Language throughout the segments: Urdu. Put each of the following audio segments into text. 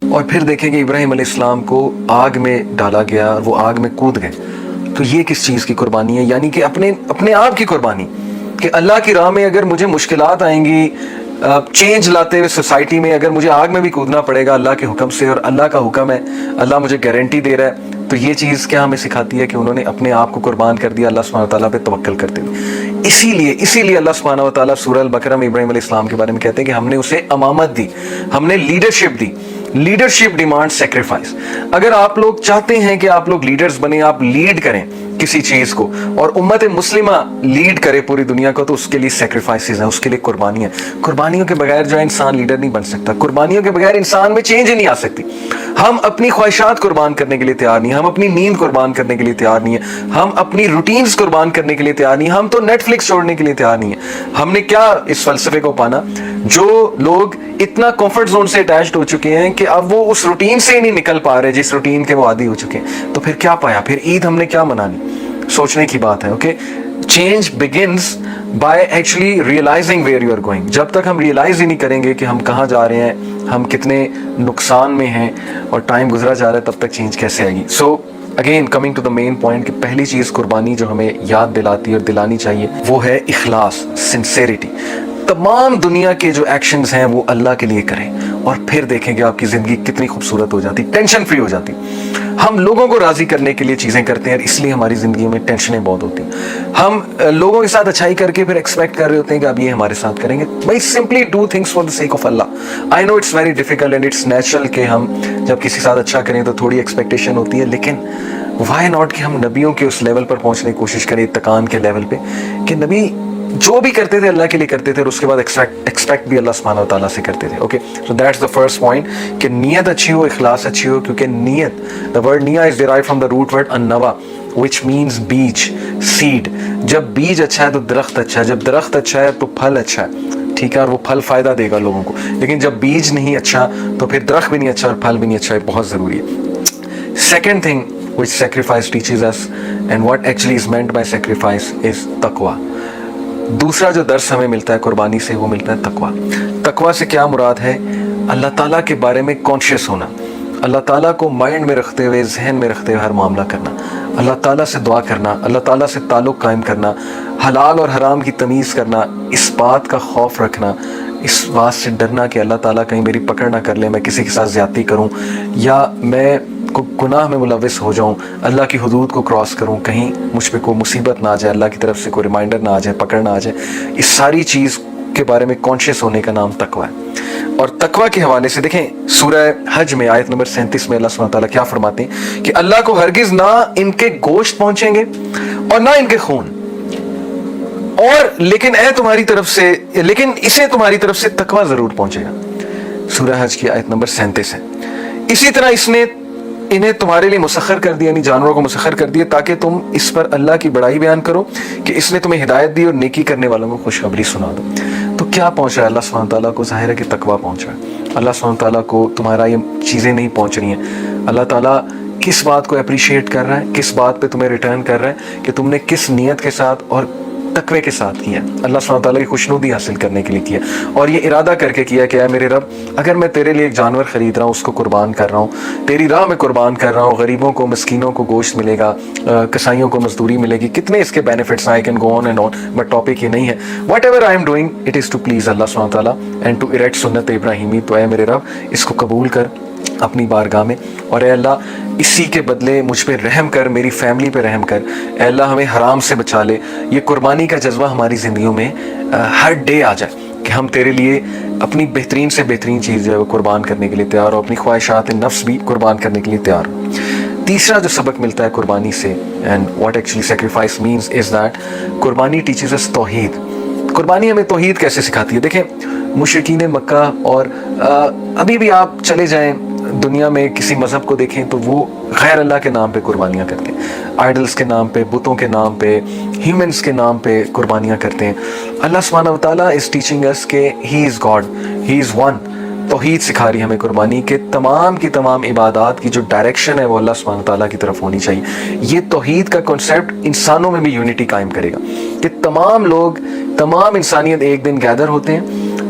اور پھر دیکھیں کہ ابراہیم علیہ السلام کو آگ میں ڈالا گیا اور وہ آگ میں کود گئے. تو یہ کس چیز کی قربانی ہے؟ یعنی کہ اپنے آپ کی قربانی, کہ اللہ کی راہ میں اگر مجھے مشکلات آئیں گی, چینج لاتے ہوئے سوسائٹی میں اگر مجھے آگ میں بھی کودنا پڑے گا اللہ کے حکم سے, اور اللہ کا حکم ہے, اللہ مجھے گارنٹی دے رہا ہے, تو یہ چیز کیا ہمیں سکھاتی ہے کہ انہوں نے اپنے آپ کو قربان کر دیا اللہ سبحانہ وتعالیٰ پہ توکل کرتے ہوئے. اسی لیے اللہ سبحانہ وتعالیٰ سورہ البقرہ میں ابراہیم علیہ السلام کے بارے میں کہتے ہیں کہ ہم نے اسے امامت دی, ہم نے لیڈرشپ دی. Leadership demand sacrifice. اگر آپ لوگ چاہتے ہیں کہ آپ لوگ لیڈرز بنیں, آپ لیڈ کریں کسی چیز کو, اور امت مسلمہ لیڈ کرے پوری دنیا کو, تو اس کے لیے سیکریفائسز ہیں, اس کے لیے قربانیاں. قربانیوں کے بغیر جو ہے انسان لیڈر نہیں بن سکتا, قربانیوں کے بغیر انسان میں چینج ہی نہیں آ سکتی. ہم اپنی خواہشات قربان کرنے کے لیے تیار نہیں, ہم اپنی نیند قربان کرنے کے لیے تیار نہیں ہیں, ہم اپنی روٹینز قربان کرنے کے لیے تیار نہیں, ہم تو نیٹ فلکس چھوڑنے کے لیے تیار نہیں ہیں. ہم نے کیا اس فلسفے کو پانا, جو لوگ اتنا کمفرٹ زون سے اٹیچڈ ہو چکے ہیں کہ اب وہ اس روٹین سے ہی نہیں نکل پا رہے جس روٹین کے وہ عادی ہو چکے ہیں, تو پھر کیا پایا؟ پھر عید ہم نے کیا منانی؟ سوچنے کی بات ہے. Okay, change begins by actually realizing where you are going. جب تک ہم ریئلائز ہی نہیں کریں گے کہ ہم کہاں جا رہے ہیں, ہم کتنے نقصان میں ہیں, اور ٹائم گزرا جا رہا ہے, تب تک چینج کیسے آئے گی؟ So again coming to the main point, کہ پہلی چیز قربانی جو ہمیں یاد دلاتی اور دلانی چاہیے وہ ہے اخلاص, سنسیریٹی. تمام دنیا کے جو ایکشنز ہیں وہ اللہ کے لیے کریں, اور پھر دیکھیں گے آپ کی زندگی کتنی خوبصورت ہو جاتی, ٹینشن فری ہو جاتی. ہم لوگوں کو راضی کرنے کے لیے چیزیں کرتے ہیں, اور اس لیے ہماری زندگی میں ٹینشنیں بہت ہوتی ہیں. ہم لوگوں کے ساتھ اچھائی کر کے پھر ایکسپیکٹ کر رہے ہوتے ہیں کہ اب یہ ہمارے ساتھ کریں گے. بھائی simply do things for the sake of اللہ. I know it's very difficult and it's natural کہ ہم جب کسی ساتھ اچھا کریں تو تھوڑی ایکسپیکٹیشن ہوتی ہے, لیکن وائی ناٹ کہ ہم نبیوں کے اس لیول پر پہنچنے کی کوشش کریں, اتقان کے لیول پہ, کہ نبی جو بھی کرتے تھے اللہ کے لیے کرتے تھے, اور اس کے بعد ایکسپیکٹ بھی اللہ سبحانہ وتعالیٰ سے کرتے تھے. Okay, so that's the first point, کہ نیت اچھی ہو, اخلاص اچھی ہو. کیونکہ نیت, دا ورڈ نیا is derived from the root word النوا which means بیج, سیڈ. جب بیج اچھا ہے تو درخت اچھا ہے, جب درخت اچھا ہے تو پھل اچھا ہے, ٹھیک ہے, اور وہ پھل فائدہ دے گا لوگوں کو. لیکن جب بیج نہیں اچھا تو پھر درخت بھی نہیں اچھا اور پھل بھی نہیں اچھا. بہت ضروری ہے. Second thing which sacrifice teaches us and what actually is meant by sacrifice is taqwa. دوسرا جو درس ہمیں ملتا ہے قربانی سے وہ ملتا ہے تقویٰ. تقویٰ سے کیا مراد ہے؟ اللہ تعالیٰ کے بارے میں کانشیس ہونا, اللہ تعالیٰ کو مائنڈ میں رکھتے ہوئے, ذہن میں رکھتے ہوئے ہر معاملہ کرنا, اللہ تعالیٰ سے دعا کرنا, اللہ تعالیٰ سے تعلق قائم کرنا, حلال اور حرام کی تمیز کرنا, اس بات کا خوف رکھنا, اس بات سے ڈرنا کہ اللہ تعالیٰ کہیں میری پکڑ نہ کر لے, میں کسی کے ساتھ زیادتی کروں, یا میں گناہ میں ملوث ہو جاؤں, اللہ کی حدود کو کراس کروں, کہیں مجھ پہ کوئی مصیبت نہ آ جائے, اللہ کی طرف سے کوئی ریمائنڈر نہ آ جائے, پکڑ نہ آ جائے. اس ساری چیز کے بارے میں کانشیس ہونے کا نام تقویٰ ہے. اور تقویٰ کے حوالے سے دیکھیں سورہ حج میں آیت نمبر 37 میں اللہ سبحانہ تعالیٰ کیا فرماتے ہیں کہ اللہ کو ہرگز نہ ان کے گوشت پہنچیں گے اور نہ ان کے خون, اور لیکن اسے تمہاری طرف سے تقویٰ ضرور پہنچے گا. سورہ حج کی آیت نمبر 37 ہے. اسی طرح اس نے انہیں تمہارے لیے مسخر کر دیا, یعنی جانوروں کو مسخر کر دیا, تاکہ تم اس پر اللہ کی بڑائی بیان کرو کہ اس نے تمہیں ہدایت دی اور نیکی کرنے والوں کو خوشخبری سنا دو. تو کیا پہنچ رہا ہے اللہ سبحانہ تعالیٰ کو؟ ظاہر ہے کہ تقویٰ پہنچ رہا ہے. اللہ سبحانہ تعالیٰ کو تمہارا یہ چیزیں نہیں پہنچ رہی ہیں. اللہ تعالیٰ کس بات کو اپریشیٹ کر رہا ہے, کس بات پہ تمہیں ریٹرن کر رہا ہے کہ تم نے کس نیت کے ساتھ اور تقوی کے ساتھ کیا. اللہ سبحانہ تعالیٰ کی خوشنودی حاصل کرنے کے لیے کیا, اور یہ ارادہ کر کے کیا کہ اے میرے رب, اگر میں تیرے لیے ایک جانور خرید رہا ہوں, اس کو قربان کر رہا ہوں, تیری راہ میں قربان کر رہا ہوں, غریبوں کو, مسکینوں کو گوشت ملے گا, کسائیوں کو مزدوری ملے گی, کتنے اس کے benefits I can go on and on, but topic یہ نہیں ہے. Whatever I am doing it is to please Allah سبحانہ تعالیٰ اینڈ ٹو اریکٹ سنت ابراہیمی. تو اے میرے رب اس کو قبول کر اپنی بارگاہ میں, اور اے اللہ اسی کے بدلے مجھ پہ رحم کر, میری فیملی پہ رحم کر, اے اللہ ہمیں حرام سے بچا لے. یہ قربانی کا جذبہ ہماری زندگیوں میں ہر ڈے آ جائے کہ ہم تیرے لیے اپنی بہترین سے بہترین چیز جو ہے وہ قربان کرنے کے لیے تیار ہو, اپنی خواہشات نفس بھی قربان کرنے کے لیے تیار ہو. تیسرا جو سبق ملتا ہے قربانی سے, and what actually sacrifice means is that قربانی ٹیچز اس توحید. قربانی ہمیں توحید کیسے سکھاتی ہے؟ دیکھیں مشرکین مکہ, اور ابھی بھی آپ چلے جائیں دنیا میں کسی مذہب کو دیکھیں تو وہ غیر اللہ کے نام پہ قربانیاں کرتے ہیں, آئیڈلس کے نام پہ, بتوں کے نام پہ, ہیومنس کے نام پہ قربانیاں کرتے ہیں. اللہ سبحانہ وتعالیٰ از ٹیچنگ اس کہ ہی is God, he is one. توحید سکھا رہی ہے ہمیں قربانی, کہ تمام کی تمام عبادات کی جو ڈائریکشن ہے وہ اللہ سبحانہ تعالیٰ کی طرف ہونی چاہیے. یہ توحید کا کنسیپٹ انسانوں میں بھی یونٹی قائم کرے گا کہ تمام لوگ, تمام انسانیت ایک دن گیدر ہوتے ہیں,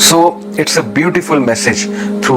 So it's a beautiful message through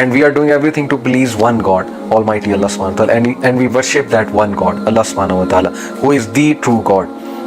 and we are doing everything to please one God, Almighty Allah subhanahu wa ta'ala, and we worship that one God, Allah subhanahu wa ta'ala, who is the true God.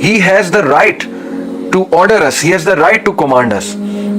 He has the right to order us, he has the right to command us,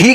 He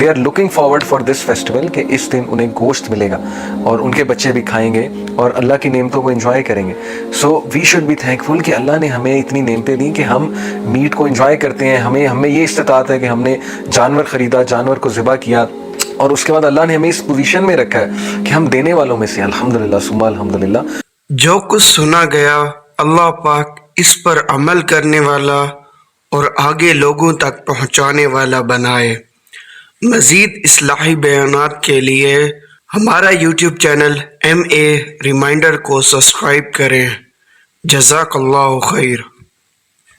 they are looking forward for this festival کہ اس دن انہیں گوشت ملے گا اور ان کے بچے بھی کھائیں گے اور اللہ کی نعمتوں کو انجوائے کریں گے. سو وی شوڈ بی تھینک فل کہ اللہ نے ہمیں اتنی نعمتیں دیں کہ ہم میٹ کو انجوائے کرتے ہیں. ہمیں یہ استطاعت ہے کہ ہم نے جانور خریدا, جانور کو ذبح کیا, اور اس کے بعد اللہ نے ہمیں اس پوزیشن میں رکھا ہے کہ ہم دینے والوں میں سے الحمدللہ ثم الحمدللہ. جو کچھ سنا گیا اللہ پاک اس پر عمل کرنے والا اور آگے لوگوں تک پہنچانے والا بنائے. مزید اصلاحی بیانات کے لیے ہمارا یوٹیوب چینل MA ریمائنڈر کو سبسکرائب کریں. جزاک اللہ خیر.